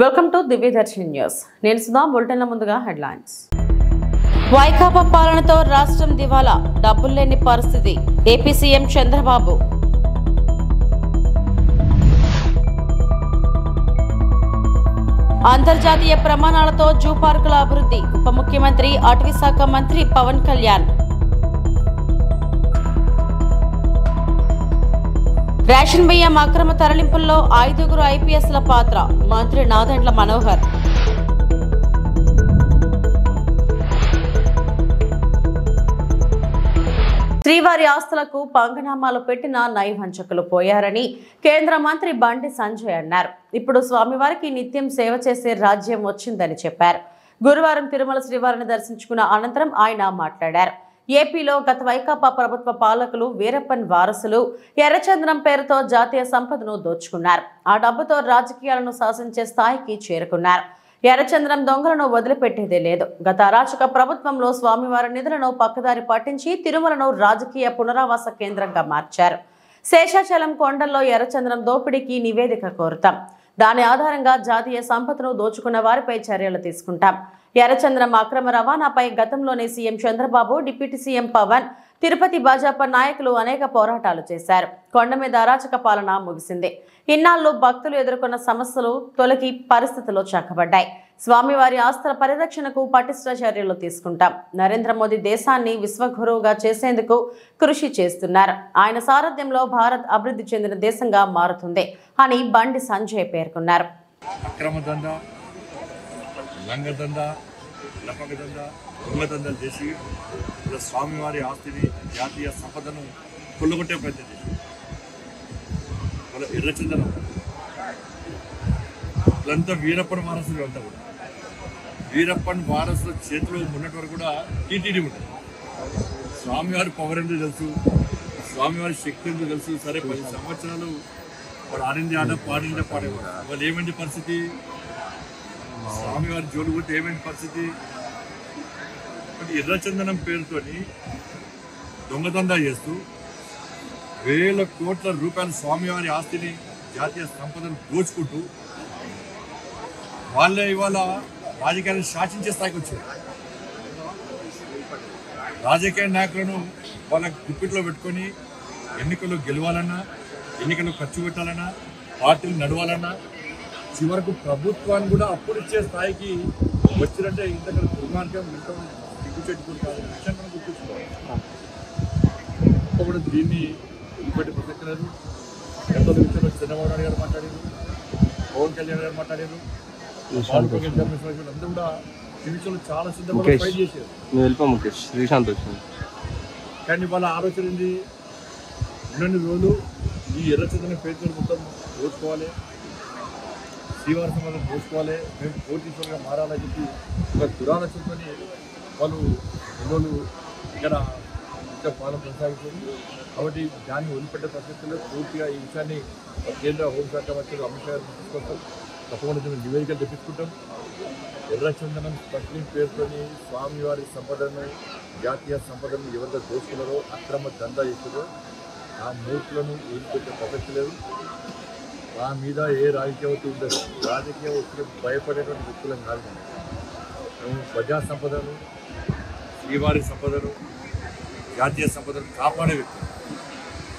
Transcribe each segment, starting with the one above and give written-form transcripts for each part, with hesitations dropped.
Welcome to Divyadarshini news. నేను సుధా. బులెటిన్ల ముందుగా headlines. Vaikapa పాలనతో రాష్ట్రం దివాలా, డబ్బులు లేని పరిస్థితి. AP CM Chandrababu. అంతర్జాతీయ ప్రమాణాలతో జూ పార్కుల అభివృద్ధి. ఉప ముఖ్యమంత్రి అటవీ శాఖ మంత్రి పవన్ కళ్యాణ్. రేషన్ బియ్యం అక్రమ తరలింపుల్లో 5 ఐపీఎస్ల పాత్ర. మంత్రి నాదెండ్ల మనోహర్. శ్రీవారి ఆస్తులకు పంగనామాలు పెట్టిన నయవంచకులు పోయారని కేంద్ర మంత్రి బండి సంజయ్ అన్నారు. ఇప్పుడు స్వామివారికి నిత్యం సేవ చేసే రాజ్యం వచ్చిందని చెప్పారు. గురువారం తిరుమల శ్రీవారిని దర్శించుకున్న అనంతరం ఆయన మాట్లాడారు. ఏపీలో గత వైకాపా ప్రభుత్వ పాలకులు వీరప్పన్ వారసులు ఎర్రచంద్రం పేరుతో జాతీయ సంపదను దోచుకున్నారు. ఆ డబ్బుతో రాజకీయాలను శాసించే స్థాయికి చేరుకున్నారు. ఎర్రచంద్రం దొంగలను వదిలిపెట్టేదే లేదు. గత అరాచక ప్రభుత్వంలో స్వామివారి నిధులను పక్కదారి పట్టించి తిరుమలను రాజకీయ పునరావాస కేంద్రంగా మార్చారు. శేషాచలం కొండల్లో ఎర్రచంద్రం దోపిడీకి నివేదిక కోరుతాం. దాని ఆధారంగా జాతీయ సంపదను దోచుకున్న వారిపై చర్యలు తీసుకుంటాం. ఎర్రచంద్రం అక్రమ రవాణాపై గతంలోనే CM Chandrababu, deputy CM Pawan, Tirupati Bhajapa నాయకులు అనేక పోరాటాలు చేశారు. కొండ మీద అరాచక పాలన ముగిసింది. ఇన్నాళ్లు భక్తులు ఎదుర్కొన్న సమస్యలు తొలగి పరిస్థితులు చక్కబడ్డాయి. స్వామివారి ఆస్తుల పరిరక్షణకు పటిష్ట చర్యలు తీసుకుంటాం. నరేంద్ర మోదీ దేశాన్ని విశ్వగురువుగా చేసేందుకు కృషి చేస్తున్నారు. ఆయన సారథ్యంలో భారత్ అభివృద్ధి చెందిన దేశంగా మారుతుంది అని బండి సంజయ్ పేర్కొన్నారు. చేసి స్వామివారి ఆస్తిని, జాతీయ సంపదను కొల్లగొట్టే ప్రయత్నం చేసి వాళ్ళ ఎర్రచందనం వీళ్ళంతా వీరప్పన్ వారసులు అంతా కూడా వీరప్పన్ వారసుల చేతిలో ఉన్నటి వరకు కూడా టీటీడీ ఉంటుంది. స్వామివారి పవర్ ఎందుకు తెలుసు, స్వామివారి శక్తి ఎందుకు తెలుసు. సరే 10 సంవత్సరాలు వాడు ఆడింది ఆడ, పాడింది పాడేవాడు. వాళ్ళు ఏమైంది పరిస్థితి? స్వామివారి జోలు కొట్టి ఏమైంది పరిస్థితి? ఎర్రచందనం పేరుతోని దొంగదందా చేస్తూ వేల కోట్ల రూపాయల స్వామివారి ఆస్తిని, జాతీయ సంపదను దోచుకుంటూ వాళ్ళే ఇవాళ రాజకీయాలను శాసించే స్థాయికి వచ్చారు. రాజకీయ నాయకులను వాళ్ళ గుప్పిట్లో పెట్టుకొని ఎన్నికల్లో గెలవాలన్నా, ఎన్నికల్లో ఖర్చు పెట్టాలన్నా, పార్టీలు నడవాలన్నా, చివరకు ప్రభుత్వాన్ని కూడా అప్పుడు ఇచ్చే స్థాయికి వచ్చినట్టే. ఇంతకన్నా దుర్మార్గం ఇంత దిగ్గుచెట్టుకుంటారు విషయం మనం గుర్తుంచుకోవాలి. ఇప్పుడు దీన్ని వదిలిపెట్టి ప్రసక్తి లేదు. ఎంతో విషయంలో చంద్రబాబు నాయుడు గారు మాట్లాడారు, పవన్ కళ్యాణ్ గారు మాట్లాడారు, అందరూ కూడా ఈ విషయంలో చాలా సిద్ధంగా ఫైట్ చేశారు. కానీ వాళ్ళ ఆలోచన ఏంది? ఉన్నన్ని రోజులు ఈ ఎర్రచందనం పేరుతో మొత్తం దోచుకోవాలి, శ్రీవారి సంబంధం దోచుకోవాలి, మేము కోటీశ్వరుగా మారాలని చెప్పి ఒక దురాలోచనతో వాళ్ళు ఎన్నోళ్ళు ఇక్కడ ఇంకా పాలన కొనసాగుతుంది. కాబట్టి దాన్ని వదిలిపెట్టే పరిస్థితుల్లో పూర్తిగా ఈ విషయాన్ని కేంద్ర హోంశాఖ మంత్రులు అమిత్ షా గారు తీసుకొస్తాం. తప్పకుండా మేము నివేదికలు తెప్పించుకుంటాం. ఎర్రచందనం స్మగ్లింగ్ పేరుతోని స్వామివారి సంపదను, జాతీయ సంపదను ఎవరితో దోచుకున్నారో, అక్రమ దందా చేస్తారో ఆ మూర్తులను వదిలిపెట్టే ప్రసక్తి లేదు. ఆ మీద ఏ రాజకీయ ఒత్తిడి ఉండదు. రాజకీయ ఒత్తిడి భయపడేటువంటి వ్యక్తులను కాదు. మేము ప్రజా సంపదను, శ్రీవారి సంపదను, జాతీయ సంపదను కాపాడే వ్యక్తులు.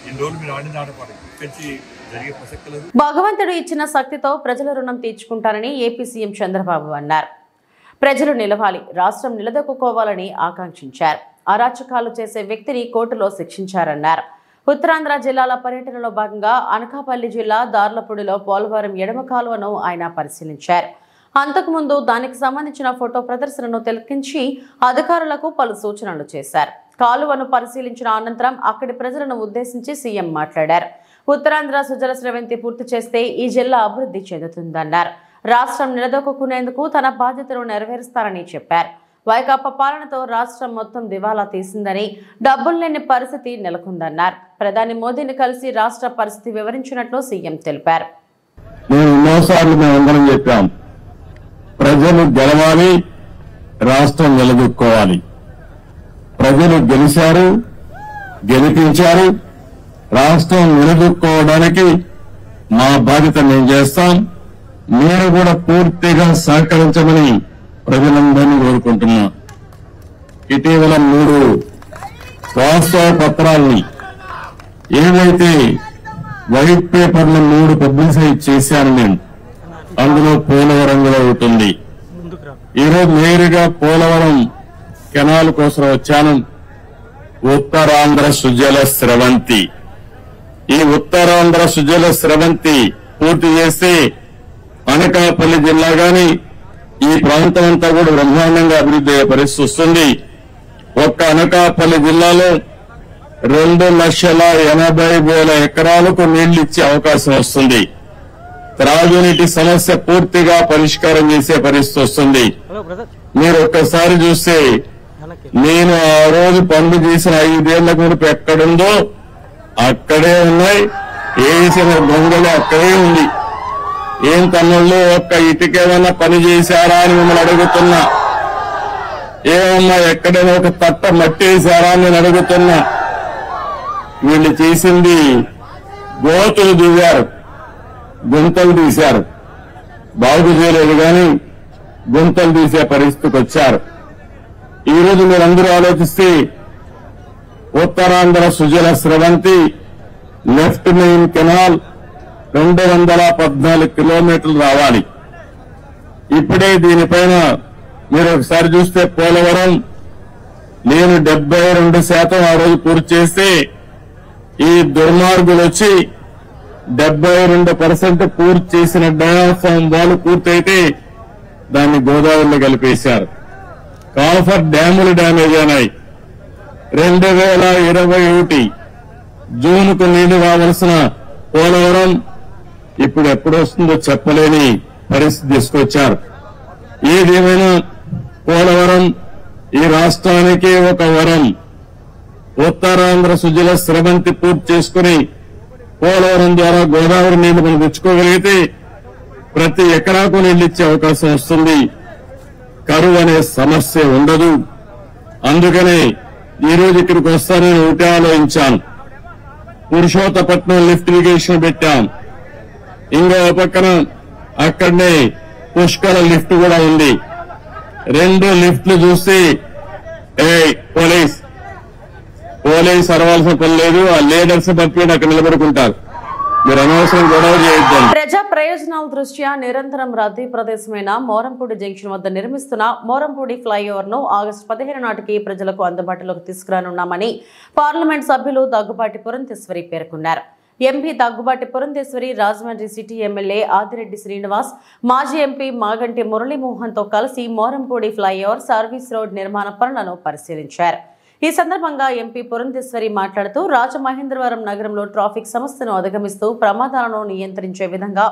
ఈ రోజు మీరు ఆడిన ఆటపాడు ఇక్కడి జరిగే ప్రసక్తి లేదు. భగవంతుడు ఇచ్చిన శక్తితో ప్రజల రుణం తీర్చుకుంటారని ఏపీ సీఎం చంద్రబాబు అన్నారు. ప్రజలు నిలవాలి, రాష్ట్రం నిలదొక్కుకోవాలని ఆకాంక్షించారు. అరాచకాలు చేసే వ్యక్తిని కోర్టులో శిక్షించారన్నారు. ఉత్తరాంధ్ర జిల్లాల పర్యటనలో భాగంగా అనకాపల్లి జిల్లా దార్లపూడిలో పోలవరం ఎడమ కాలువను ఆయన పరిశీలించారు. అంతకుముందు దానికి సంబంధించిన ఫోటో ప్రదర్శనను తిలకించి అధికారులకు పలు సూచనలు చేశారు. కాలువను పరిశీలించిన అనంతరం అక్కడి ప్రజలను ఉద్దేశించి సీఎం మాట్లాడారు. ఉత్తరాంధ్ర సుజల స్రవంతి పూర్తి చేస్తే ఈ జిల్లా అభివృద్ధి చెందుతుందన్నారు. రాష్ట్రం నిలదొక్కునేందుకు తన బాధ్యతను నెరవేరుస్తారని చెప్పారు. వైకాపా పాలనతో రాష్ట్రం మొత్తం దివాలా తీసిందని, డబ్బులు లేని పరిస్థితి నెలకొందన్నారు. ప్రధాని మోదీని కలిసి రాష్ట్ర పరిస్థితి వివరించినట్లు సీఎం తెలిపారు. ప్రజలు గెలవాలి, రాష్ట్రం నిలదొక్కోవాలి. ప్రజలు గెలిచారు, గెలిపించారు. రాష్ట్రం నిలదొక్కోవడానికి మా బాధ్యత మేము చేస్తాం. మీరు కూడా పూర్తిగా సహకరించమని ప్రజలందరినీ కోరుకుంటున్నా. ఇటీవల 3 వాస్తవ పత్రాల్ని ఏవైతే వైట్ పేపర్లు 3 పబ్లిసైజ్ చేశాను నేను, అందులో పోలవరం కూడా అవుతుంది. ఈరోజు నేరుగా పోలవరం కెనాల్ కోసం వచ్చాను. ఉత్తరాంధ్ర సుజల స్రవంతి, ఈ ఉత్తరాంధ్ర సుజల స్రవంతి పూర్తి చేస్తే అనకాపల్లి జిల్లా గాని ఈ ప్రాంతం అంతా కూడా బ్రహ్మాండంగా అభివృద్ధి అయ్యే పరిస్థితి వస్తుంది. ఒక్క అనకాపల్లి జిల్లాలో 2,80,000 ఎకరాలకు నీళ్లు ఇచ్చే అవకాశం వస్తుంది. త్రాగునీటి సమస్య పూర్తిగా పరిష్కారం చేసే పరిస్థితి వస్తుంది. మీరు ఒక్కసారి చూస్తే నేను ఆ రోజు పనులు చేసిన 5 ఏళ్ల మునుపు ఎక్కడుందో అక్కడే ఉన్నాయి, వేసిన దొంగలు అక్కడే ఉంది. ఏం తమ్ముళ్ళు ఒక్క ఇటుకేమన్నా పని చేశారా అని మిమ్మల్ని అడుగుతున్నా. ఏమన్నా ఎక్కడైనా ఒక తట్ట మట్టి వేశారా అని నేను అడుగుతున్నా. వీళ్ళు చేసింది గోతులు దిగారు, గుంతలు తీశారు, బాగు చేయలేదు కానీ గుంతలు తీసే పరిస్థితికి వచ్చారు. ఈ రోజు మీరందరూ ఆలోచిస్తే Uttarandhra Sujala Sravanthi left main canal 214 కిలోమీటర్లు రావాలి. ఇప్పుడే దీనిపైన మీరు ఒకసారి చూస్తే పోలవరం నేను 72% ఆ రోజు పూర్తి చేస్తే ఈ దుర్మార్గులు వచ్చి 72% పూర్తి చేసిన డయాఫ్రామ్ వాళ్ళు పూర్తయితే దాన్ని గోదావరిలో కలిపేశారు. కాఫర్ డ్యాములు డ్యామేజ్ అయినాయి. 2021 జూన్కు నీళ్లు రావాల్సిన పోలవరం ఇప్పుడు ఎప్పుడు వస్తుందో చెప్పలేని పరిస్థితి తీసుకొచ్చారు. ఏదేమైనా పోలవరం ఈ రాష్ట్రానికి ఒక వరం. ఉత్తరాంధ్ర సుజల స్రవంతి పూర్తి చేసుకుని పోలవరం ద్వారా గోదావరి నీళ్లు మనం తెచ్చుకోగలిగితే ప్రతి ఎకరాకు నీళ్లు ఇచ్చే అవకాశం వస్తుంది. కరువు అనే సమస్య ఉండదు. అందుకనే ఈ రోజు ఇక్కడికి వస్తానని ఒకటే ఆలోచించాను. పురుషోత్తపట్నం లిఫ్ట్ ఇరిగేషన్ పెట్టాం. ఇంకో పక్కన అక్కడనే పుష్కర లిఫ్ట్ కూడా ఉంది. 2 లిఫ్ట్లు చూసి పోలీస్ అరవాల్సిన పని లేదు. ఆ లీడర్స్ పంపించి అక్కడ నిలబడుకుంటారు. మీరు అనవసరం గొడవ చేయొద్దండి. ప్రజా ప్రయోజనాల దృష్ట్యా నిరంతరం రద్దీ ప్రదేశమైన మోరంపూడి జంక్షన్ వద్ద నిర్మిస్తున్న మోరంపూడి ఫ్లైఓవర్ ను ఆగస్టు 15 నాటికి ప్రజలకు అందుబాటులోకి తీసుకురానున్నామని పార్లమెంట్ సభ్యులు దగ్గుబాటి పురంధేశ్వరి పేర్కొన్నారు. MP Daggubati Purandeswari Rajahmundry city MLA Adireddy Srinivas, మాజీ ఎంపీ మాగంటి మురళీమోహన్ తో కలిసి మోరంపూడి ఫ్లైఓవర్ సర్వీస్ రోడ్ నిర్మాణ పనులను పరిశీలించారు. ఈ సందర్భంగా ఎంపీ పురంధేశ్వరి మాట్లాడుతూ రాజమహేంద్రవరం నగరంలో ట్రాఫిక్ సమస్యను అధిగమిస్తూ ప్రమాదాలను నియంత్రించే విధంగా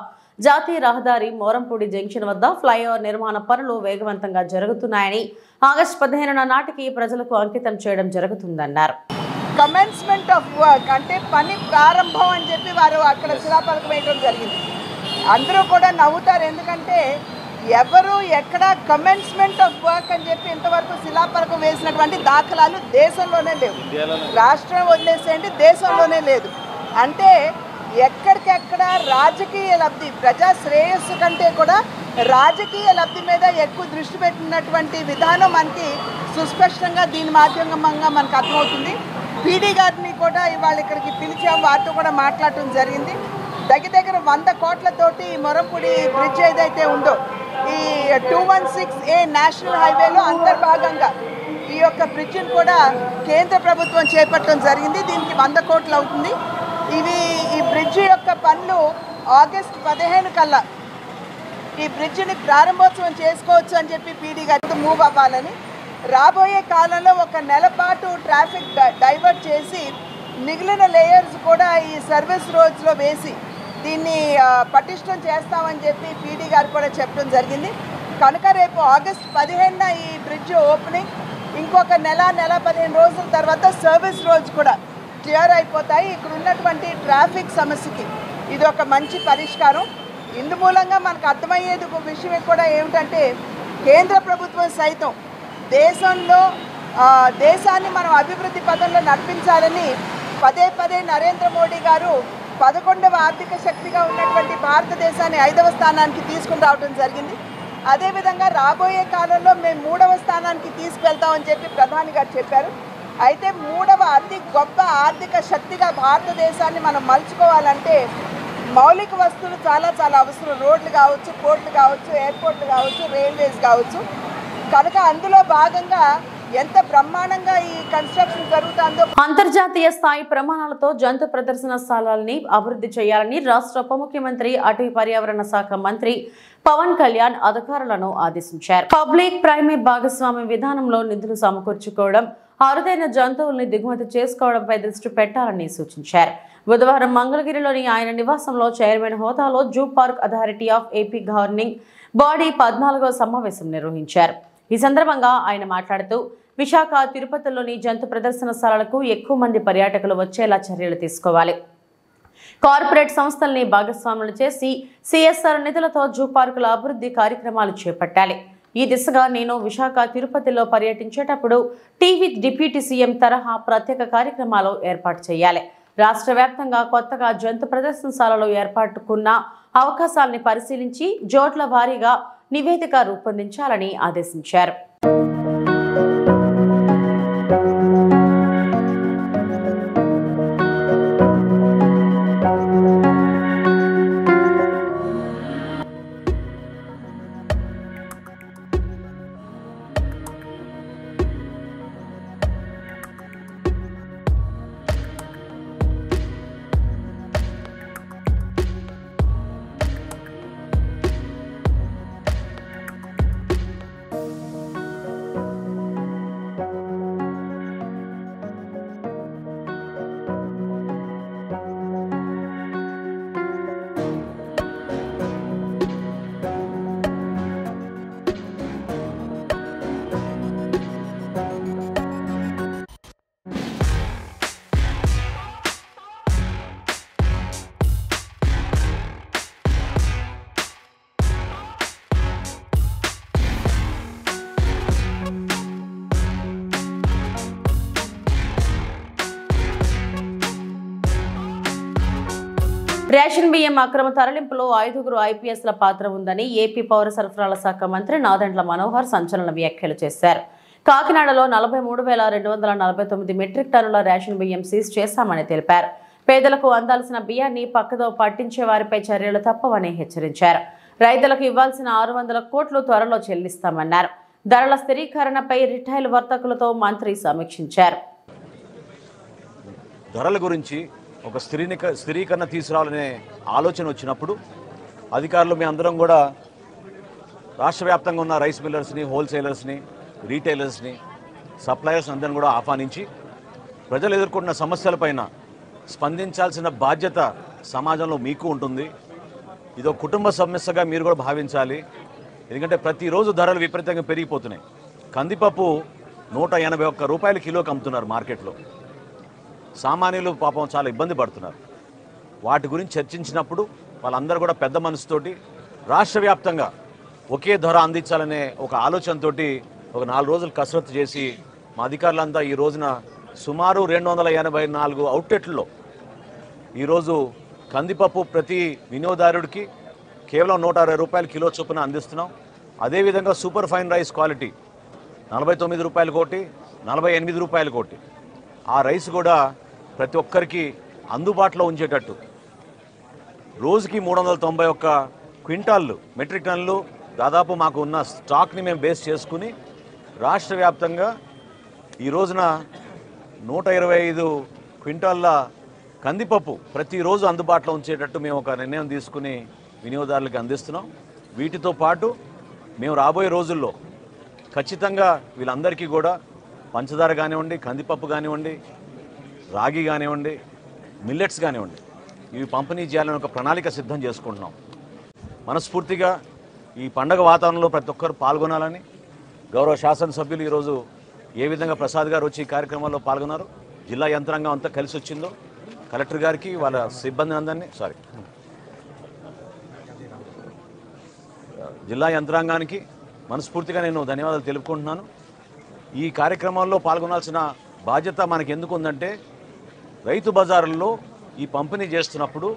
జాతీయ రహదారి మోరంపూడి జంక్షన్ వద్ద ఫ్లైఓవర్ నిర్మాణ పనులు వేగవంతంగా జరుగుతున్నాయని ఆగస్టు 15 నాటికి ప్రజలకు అంకితం చేయడం జరుగుతుందన్నారు. కమెన్స్మెంట్ ఆఫ్ వర్క్ అంటే పని ప్రారంభం అని చెప్పి వారు అక్కడ శిలాఫలకం వేయడం జరిగింది. అందరూ కూడా నవ్వుతారు, ఎందుకంటే ఎవరు ఎక్కడ కమెన్స్మెంట్ ఆఫ్ వర్క్ అని చెప్పి ఇంతవరకు శిలాఫలకం వేసినటువంటి దాఖలాలు దేశంలోనే లేవు. రాష్ట్రం వదిలేసేయండి, దేశంలోనే లేదు. అంటే ఎక్కడికెక్కడ రాజకీయ లబ్ధి, ప్రజా శ్రేయస్సు కంటే కూడా రాజకీయ లబ్ధి మీద ఎక్కువ దృష్టి పెట్టినటువంటి విధానం మనకి సుస్పష్టంగా దీని మాధ్యమంగా మనకు అర్థమవుతుంది. పీడీ గారిని కూడా ఇవాళ ఇక్కడికి పిలిచాం, వారితో కూడా మాట్లాడటం జరిగింది. దగ్గర 100 కోట్లతోటి మొరంపూడి బ్రిడ్జ్ ఏదైతే ఉందో ఈ 216A నేషనల్ హైవేలో అంతర్భాగంగా ఈ యొక్క బ్రిడ్జిని కూడా కేంద్ర ప్రభుత్వం చేపట్టడం జరిగింది. దీనికి 100 కోట్లు అవుతుంది. ఈ బ్రిడ్జి యొక్క పనులు ఆగస్టు 15 కల్లా ఈ బ్రిడ్జిని ప్రారంభోత్సవం చేసుకోవచ్చు అని చెప్పి పీడీ గారితో మూవ్ అవ్వాలని, రాబోయే కాలంలో 1 నెల పాటు ట్రాఫిక్ డైవర్ట్ చేసి మిగిలిన లేయర్స్ కూడా ఈ సర్వీస్ రోడ్స్లో వేసి దీన్ని పటిష్టం చేస్తామని చెప్పి పీడీ గారు కూడా చెప్పడం జరిగింది. కనుక రేపు ఆగస్టు 15న ఈ బ్రిడ్జ్ ఓపెనింగ్, ఇంకొక నెల 15 రోజుల తర్వాత సర్వీస్ రోడ్స్ కూడా క్లియర్ అయిపోతాయి. ఇక్కడ ఉన్నటువంటి ట్రాఫిక్ సమస్యకి ఇది ఒక మంచి పరిష్కారం. ఇందు మూలంగా మనకు అర్థమయ్యేది ఒక విషయం కూడా ఏమిటంటే, కేంద్ర ప్రభుత్వం సైతం దేశాన్ని మనం అభివృద్ధి పదంలో నడిపించాలని పదే నరేంద్ర మోడీ గారు 11వ ఆర్థిక శక్తిగా ఉన్నటువంటి భారతదేశాన్ని 5వ స్థానానికి తీసుకుని రావడం జరిగింది. అదేవిధంగా రాబోయే కాలంలో మేము 3వ స్థానానికి తీసుకెళ్తామని చెప్పి ప్రధాని గారు చెప్పారు. అయితే 3వ అతి గొప్ప ఆర్థిక శక్తిగా భారతదేశాన్ని మనం మలుచుకోవాలంటే మౌలిక వస్తువులు చాలా చాలా అవసరం. రోడ్లు కావచ్చు, పోర్ట్లు కావచ్చు, ఎయిర్పోర్ట్లు కావచ్చు, రైల్వేస్ కావచ్చు. కనుక అందులో భాగంగా ఎంత బ్రహ్మాండంగా ఈ కన్స్ట్రక్షన్ జరుగుతుందో. అంతర్జాతీయ స్థాయి ప్రమాణాలతో జంతు ప్రదర్శనశాలల్ని అభివృద్ధి చేయాలని రాష్ట్ర ఉప ముఖ్యమంత్రి అటవీ పర్యావరణ శాఖ మంత్రి పవన్ కళ్యాణ్ అధికారులను ఆదేశించారు. పబ్లిక్ ప్రైవేట్ భాగస్వామ్య విధానంలో నిధులు సమకూర్చుకోవడం, అరుదైన జంతువుల్ని దిగుమతి చేసుకోవడంపై దృష్టి పెట్టాలని సూచించారు. బుధవారం మంగళగిరిలోని ఆయన నివాసంలో చైర్మన్ హోదాలో zoo park authority of AP governing body 14వ సమావేశం నిర్వహించారు. ఈ సందర్భంగా ఆయన మాట్లాడుతూ విశాఖ, తిరుపతిలోని జంతు ప్రదర్శనశాలలకు ఎక్కువ మంది పర్యాటకులు వచ్చేలా చర్యలు తీసుకోవాలి. కార్పొరేట్ సంస్థల్ని భాగస్వాములు చేసి సిఎస్ఆర్ నిధులతో జూ పార్కుల అభివృద్ధి కార్యక్రమాలు చేపట్టాలి. ఈ దిశగా నేను విశాఖ, తిరుపతిలో పర్యటించేటప్పుడు టీవీ డిప్యూటీ సీఎం తరహా ప్రత్యేక కార్యక్రమాలు ఏర్పాటు చేయాలి. రాష్ట్ర వ్యాప్తంగా కొత్తగా జంతు ప్రదర్శనశాలలు ఏర్పాటుకున్న అవకాశాలని పరిశీలించి జోట్ల వారీగా నివేదిక రూపొందించాలని ఆదేశించారు. రేషన్ బియ్యం అక్రమ తరలింపులో 5గురు ఐపీఎస్ల పాత్ర ఉందని ఏపీ పౌర సరఫరాల శాఖ మంత్రి నాదెండ్ల మనోహర్ సంచలన వ్యాఖ్యలు చేశారు. కాకినాడలో 43,249 మెట్రిక్ టన్నుల రేషన్ బియ్యం సీజ్ చేశామని తెలిపారు. పేదలకు అందాల్సిన బియ్యాన్ని పక్కదో పట్టించే వారిపై చర్యలు తప్పవని హెచ్చరించారు. రైతులకు ఇవ్వాల్సిన 600 కోట్లు త్వరలో చెల్లిస్తామన్నారు. ధరల స్థిరీకరణపై రిటైల్ వర్తకులతో మంత్రి సమీక్షించారు. ధరల గురించి ఒక స్థిరీకరణ తీసుకురావాలనే ఆలోచన వచ్చినప్పుడు అధికారులు మీ అందరం కూడా రాష్ట్ర వ్యాప్తంగా ఉన్న రైస్ మిల్లర్స్ని, హోల్సేలర్స్ని, రీటైలర్స్ని, సప్లయర్స్ అందరిని కూడా ఆహ్వానించి ప్రజలు ఎదుర్కొంటున్న సమస్యలపైన స్పందించాల్సిన బాధ్యత సమాజంలో మీకు ఉంటుంది. ఇదో కుటుంబ సమస్యగా మీరు కూడా భావించాలి. ఎందుకంటే ప్రతిరోజు ధరలు విపరీతంగా పెరిగిపోతున్నాయి. కందిపప్పు 181 రూపాయలు కిలోకి అమ్ముతున్నారు మార్కెట్లో. సామాన్యులు పాపం చాలా ఇబ్బంది పడుతున్నారు. వాటి గురించి చర్చించినప్పుడు వాళ్ళందరూ కూడా పెద్ద మనసుతోటి రాష్ట్ర వ్యాప్తంగా ఒకే ధర అందించాలనే ఒక ఆలోచనతో ఒక 4 రోజులు కసరత్తు చేసి మా అధికారులంతా ఈ రోజున సుమారు 284 అవుట్లెట్లలో ఈరోజు కందిపప్పు ప్రతి వినియోగదారుడికి కేవలం 160 రూపాయలు కిలో చొప్పున అందిస్తున్నాం. అదేవిధంగా సూపర్ ఫైన్ రైస్ క్వాలిటీ 49 రూపాయలు కోటి, 48 రూపాయలు కోటి. ఆ రైస్ కూడా ప్రతి ఒక్కరికి అందుబాటులో ఉంచేటట్టు రోజుకి 391 క్వింటాళ్ళు మెట్రిక్ టన్నులు దాదాపు మాకు ఉన్న స్టాక్ని మేము బేస్ చేసుకుని రాష్ట్ర వ్యాప్తంగా ఈ రోజున 125 క్వింటాళ్ళ కందిపప్పు ప్రతిరోజు అందుబాటులో ఉంచేటట్టు మేము ఒక నిర్ణయం తీసుకుని వినియోగదారులకు అందిస్తున్నాం. వీటితో పాటు మేము రాబోయే రోజుల్లో ఖచ్చితంగా వీళ్ళందరికీ కూడా పంచదార కానివ్వండి, కందిపప్పు కానివ్వండి, రాగి కానివ్వండి, మిల్లెట్స్ కానివ్వండి, ఇవి పంపిణీ చేయాలని ఒక ప్రణాళిక సిద్ధం చేసుకుంటున్నాం. మనస్ఫూర్తిగా ఈ పండగ వాతావరణంలో ప్రతి ఒక్కరు పాల్గొనాలని గౌరవ శాసనసభ్యులు ఈరోజు ఏ విధంగా ప్రసాద్ గారు వచ్చి ఈ కార్యక్రమాల్లో పాల్గొన్నారు, జిల్లా యంత్రాంగం అంతా కలిసి వచ్చిందో, కలెక్టర్ గారికి వాళ్ళ సిబ్బంది అందరినీ జిల్లా యంత్రాంగానికి మనస్ఫూర్తిగా నేను ధన్యవాదాలు తెలుపుకుంటున్నాను. ఈ కార్యక్రమాల్లో పాల్గొనాల్సిన బాధ్యత మనకు ఎందుకు ఉందంటే రైతు బజారుల్లో ఈ పంపిణీ చేస్తున్నప్పుడు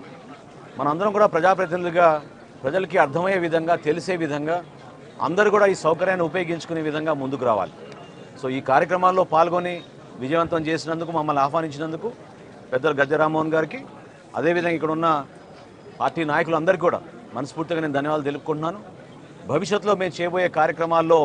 మనందరం కూడా ప్రజాప్రతినిధులుగా ప్రజలకి అర్థమయ్యే విధంగా, తెలిసే విధంగా అందరూ కూడా ఈ సౌకర్యాన్ని ఉపయోగించుకునే విధంగా ముందుకు రావాలి. సో ఈ కార్యక్రమాల్లో పాల్గొని విజయవంతం చేసినందుకు, మమ్మల్ని ఆహ్వానించినందుకు పెద్దలు గద్దె రామ్మోహన్ గారికి, అదేవిధంగా ఇక్కడ ఉన్న పార్టీ నాయకులందరికీ కూడా మనస్ఫూర్తిగా నేను ధన్యవాదాలు తెలుపుకుంటున్నాను. భవిష్యత్తులో మేము చేయబోయే కార్యక్రమాల్లో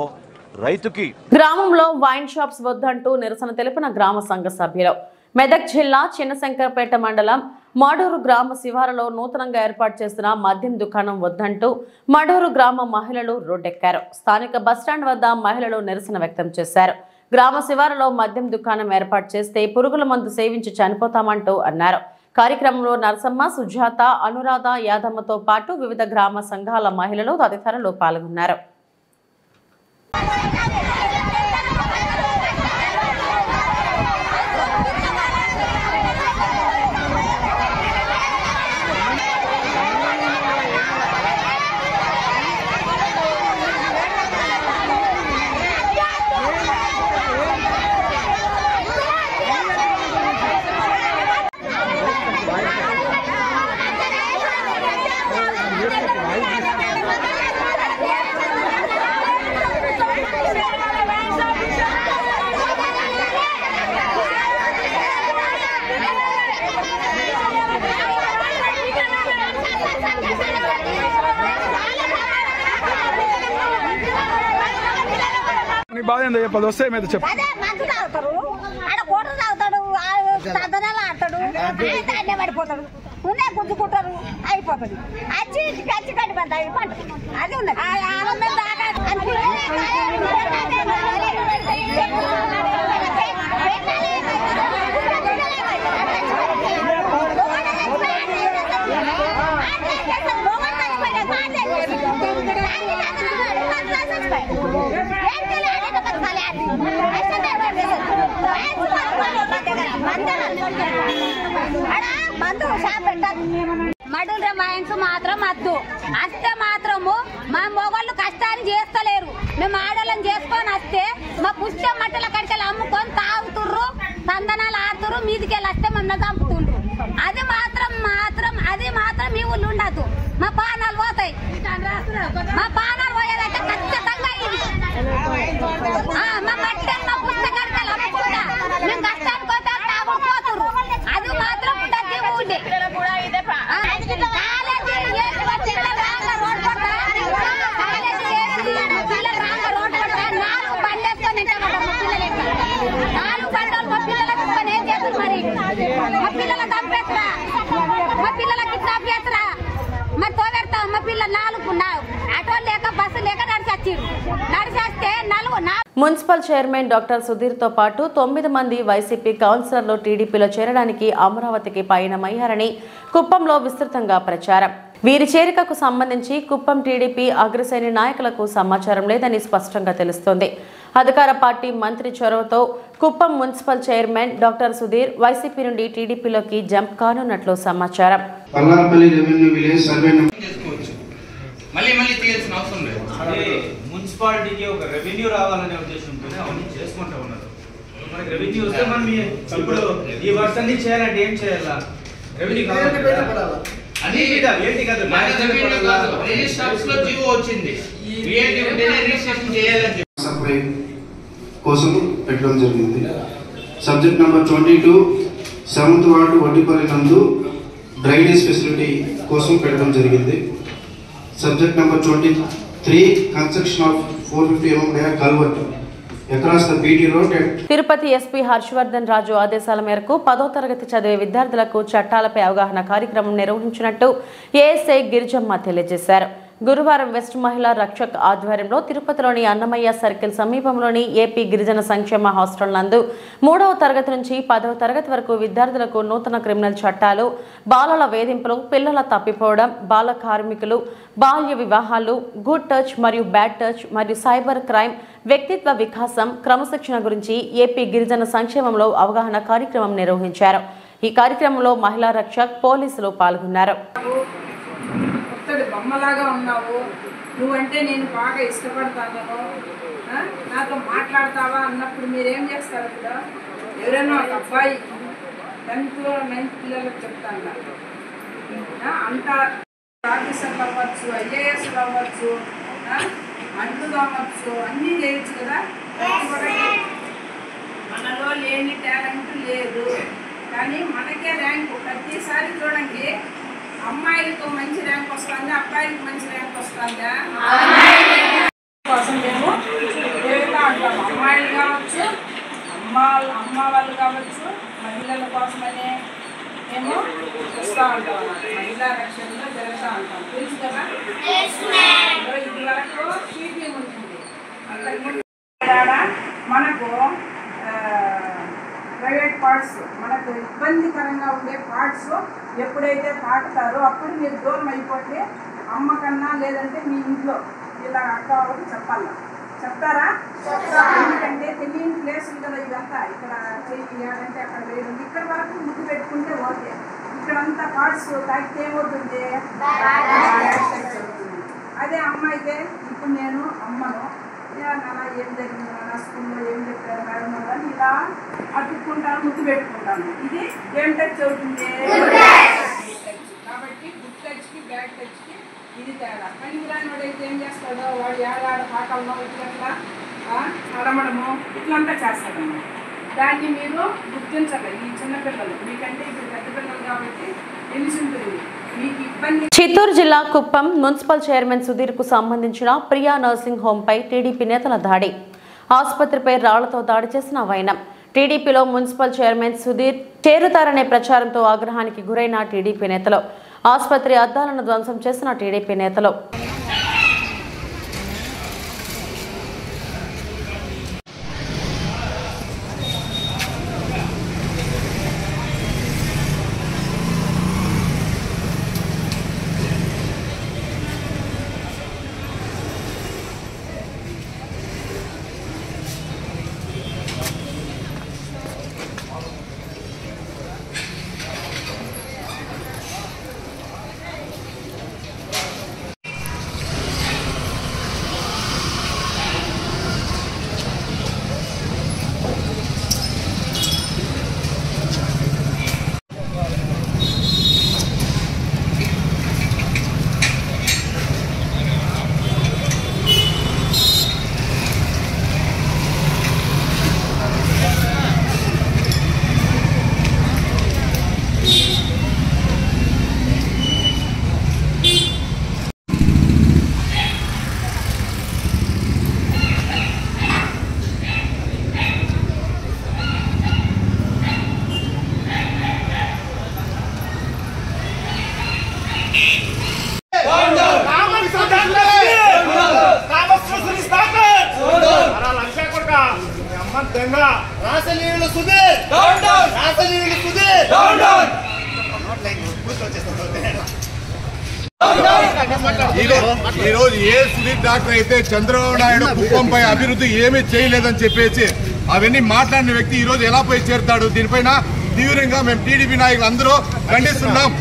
రైతుకి గ్రామంలో వైన్ షాప్స్ వద్దంటూ నిరసన తెలిపిన గ్రామ సంఘ సభ్యులు. మెదక్ జిల్లా చిన్నశంకరపేట మండలం మడూరు గ్రామ శివారులో నూతనంగా ఏర్పాటు చేసిన మద్యం దుకాణం వద్దంటూ మడూరు గ్రామ మహిళలు రోడ్డెక్కారు. స్థానిక బస్టాండ్ వద్ద మహిళలు నిరసన వ్యక్తం చేశారు. గ్రామ శివారులో మద్యం దుకాణం ఏర్పాటు చేస్తే పురుగుల మందు సేవించి చనిపోతామంటూ అన్నారు. కార్యక్రమంలో నరసమ్మ, సుజాత, అనురాధ, యాదమ్మతో పాటు వివిధ గ్రామ సంఘాల మహిళలు తదితరులు పాల్గొన్నారు. బాధ ఏందో చెప్పదు, వస్తే మీద చెప్పు. పడిపోతాడు, ఉన్నాయి గుంజుకుంటారు, అయిపోతుంది. వచ్చి కచ్చి కట్టి పడతాయి పంట అది ఉన్నది. మడుల మైన్స్ మాత్రం వద్దు. అస్తే మాత్రము మా మొగళ్ళు కష్టాన్ని చేస్తలేరు. మేము ఆడోళ్ళని చేసుకొని వస్తే మా పుష్ట మట్టల కడికలు అమ్ముకొని తాగుతుర్రు, తందనాలు ఆడుతుర్రు, మీదికెళ్ళి వస్తే మమ్మల్ని చంపుతుండ్రు. అది మాత్రం మీ ఊళ్ళు ఉండదు. మా పానాలు పోతాయి. మా పానాలు పోయేదంటే ఖచ్చితంగా ఇది. మా మట్టి మా పుష్ట కడికలు అమ్ముకుంటా మేము కష్టానికి పోతే తాగుడు పోతుర్రు. అది మాత్రం ఉండదు ఊళ్ళే. మున్సిపల్ చైర్మన్ డాక్టర్ సుధీర్ తో పాటు 9 మంది వైసీపీ కౌన్సిలర్లు టీడీపీలో చేరడానికి అమరావతికి పయనమయ్యారని కుప్పంలో విస్తృతంగా ప్రచారం. వీరి చేరికకు సంబంధించి కుప్పం టీడీపీ అగ్రశ్రేణి నాయకులకు సమాచారం లేదని స్పష్టంగా తెలుస్తోంది. అధికార పార్టీ మంత్రి చొరవతో Kuppam municipal chairman doctor Sudheer YCP నుండి టీడీపీలోకి జంప్ కానున్నట్లు సమాచారం. మున్సిపాలిటీకి ఒక రెవెన్యూ రావాలనే ఉద్దేశంతోనే అవన్నీ చేసుకుంటూ ఉన్నారు. మనకి రెవెన్యూ వస్తే మనం ఇప్పుడు ఈ వర్క్ అన్ని చేయాలంటే ఏం చేయాలా? రెవెన్యూ కోసం పెట్టడం జరిగింది. Subject number 22 7th ward Vaddipalli నందు డ్రైనేజ్ ఫెసిలిటీ కోసం పెట్టడం జరిగింది. Subject number 23 construction of 450 mm culvert across the BT road. Tirupati SP Harshavardhan Raju ఆదేశాల మేరకు 10వ తరగతి చదివే విద్యార్థులకు చట్టాలపై అవగాహన కార్యక్రమం నిర్వహించినట్టు ఏఎస్ఐ గిరిజమ్మ తెలియజేశారు. గురువారం వెస్ట్ మహిళా రక్షక్ ఆధ్వర్యంలో తిరుపతిలోని అన్నమయ్య సర్కిల్ సమీపంలోని ఏపీ గిరిజన సంక్షేమ హాస్టల్ నందు 3వ తరగతి నుంచి 10వ తరగతి వరకు విద్యార్థులకు నూతన క్రిమినల్ చట్టాలు, బాలల వేధింపులు, పిల్లల తప్పిపోవడం, బాల కార్మికులు, బాల్య వివాహాలు, గుడ్ టచ్ మరియు బ్యాడ్ టచ్ మరియు సైబర్ క్రైమ్, వ్యక్తిత్వ వికాసం, క్రమశిక్షణ గురించి ఏపీ గిరిజన సంక్షేమంలో అవగాహన కార్యక్రమం నిర్వహించారు. ఈ కార్యక్రమంలో మహిళా రక్షక్, పోలీసులు పాల్గొన్నారు. బొమ్మలాగా ఉన్నావు, నువ్వంటే నేను బాగా ఇష్టపడతాను, నాతో మాట్లాడతావా అన్నప్పుడు మీరేం చేస్తారు? ఇక్కడ ఎవరైనా ఒక అబ్బాయి నైన్త్ పిల్లలకు చెప్తాను. అంత ఆఫీసర్లు అవ్వచ్చు, ఐఏఎస్లు అవ్వచ్చు, అంటులు అవ్వచ్చు, అన్నీ చేయొచ్చు కదా. మనలో లేని టాలెంట్ లేదు, కానీ మనకే ర్యాంకు. ప్రతిసారి చూడండి, అమ్మాయిలకు మంచి ర్యాంక్ వస్తుంది, అబ్బాయిలకు మంచి ర్యాంక్ వస్తుందా కోసం మేము ఏదైనా అంటాము. అమ్మాయిలు కావచ్చు, అమ్మ వాళ్ళు కావచ్చు, మహిళల కోసమనే మేము వస్తూ ఉంటాం అన్నమాట. మహిళా రక్షణలో జరుగుతూ ఉంటాం, తెలుసు కదా. ఇది వరకు టీపీ ఉంటుంది, అంతకుముందు మనకు ప్రైవేట్ పార్ట్స్, మనకు ఇబ్బందికరంగా ఉండే పార్ట్స్ ఎప్పుడైతే తాకుతారో అప్పుడు మీరు దూరం అయిపోతే అమ్మ కన్నా లేదంటే మీ ఇంట్లో ఇలా అక్క వాళ్ళకి చెప్పాలి. చెప్తారా? ఎందుకంటే తెలియని ప్లేస్ ఉంటుంది ఇదంతా. ఇక్కడ చేయాలంటే అక్కడ వేయడం, ఇక్కడ వరకు ముద్దు పెట్టుకుంటే ఓకే. ఇక్కడంతా పార్ట్స్ తాకితే ఏమవుతుంది? అదే అమ్మ అయితే, ఇప్పుడు నేను అమ్మను, నాన్న ఏం జరిగింది, నా స్కూల్లో ఏం చెప్పారు మేడం అని ఇలా అతుక్కుంటాను, ముద్దు పెట్టుకుంటాను. ఇది ఏం టచ్ అవుతుంది? కాబట్టి గుడ్ టచ్కి బ్యాడ్ టచ్కి ఇది తేడా. పనికిరాని వాడైతే ఏం చేస్తాడో, వాడు ఏడాడ పాటలను ఇట్లా అడమడము ఇట్లంతా చేస్తాడన్నమాట. దాన్ని మీరు గుర్తించాలి. ఈ చిన్నపిల్లలు మీకంటే ఇప్పుడు పెద్ద పిల్లలు కాబట్టి తెలిసి ఉంటుంది. చిత్తూరు జిల్లా కుప్పం మున్సిపల్ చైర్మన్ సుధీర్ కు సంబంధించిన ప్రియా నర్సింగ్ హోమ్ పై టీడీపీ నేతల దాడి. ఆసుపత్రిపై రాళ్లతో దాడి చేసిన వైనం. టీడీపీలో మున్సిపల్ చైర్మన్ సుధీర్ చేరుతారనే ప్రచారంతో ఆగ్రహానికి గురైన టీడీపీ నేతలు, ఆసుపత్రి అద్దాలను ధ్వంసం చేసిన టీడీపీ నేతలు. ఈ రోజు ఏ సుధీర్ డాక్టర్ అయితే చంద్రబాబు నాయుడు కుప్పంపై అభివృద్ధి ఏమీ చేయలేదని చెప్పేసి అవన్నీ మాట్లాడిన వ్యక్తి ఈ రోజు ఎలా పోయి చేరుతాడు? దీనిపైన తీవ్రంగా మేము టీడీపీ నాయకులు అందరూ ఖండిస్తున్నాం.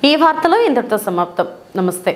ఈ వార్తలో ఇంతటితో సమాప్తం. నమస్తే.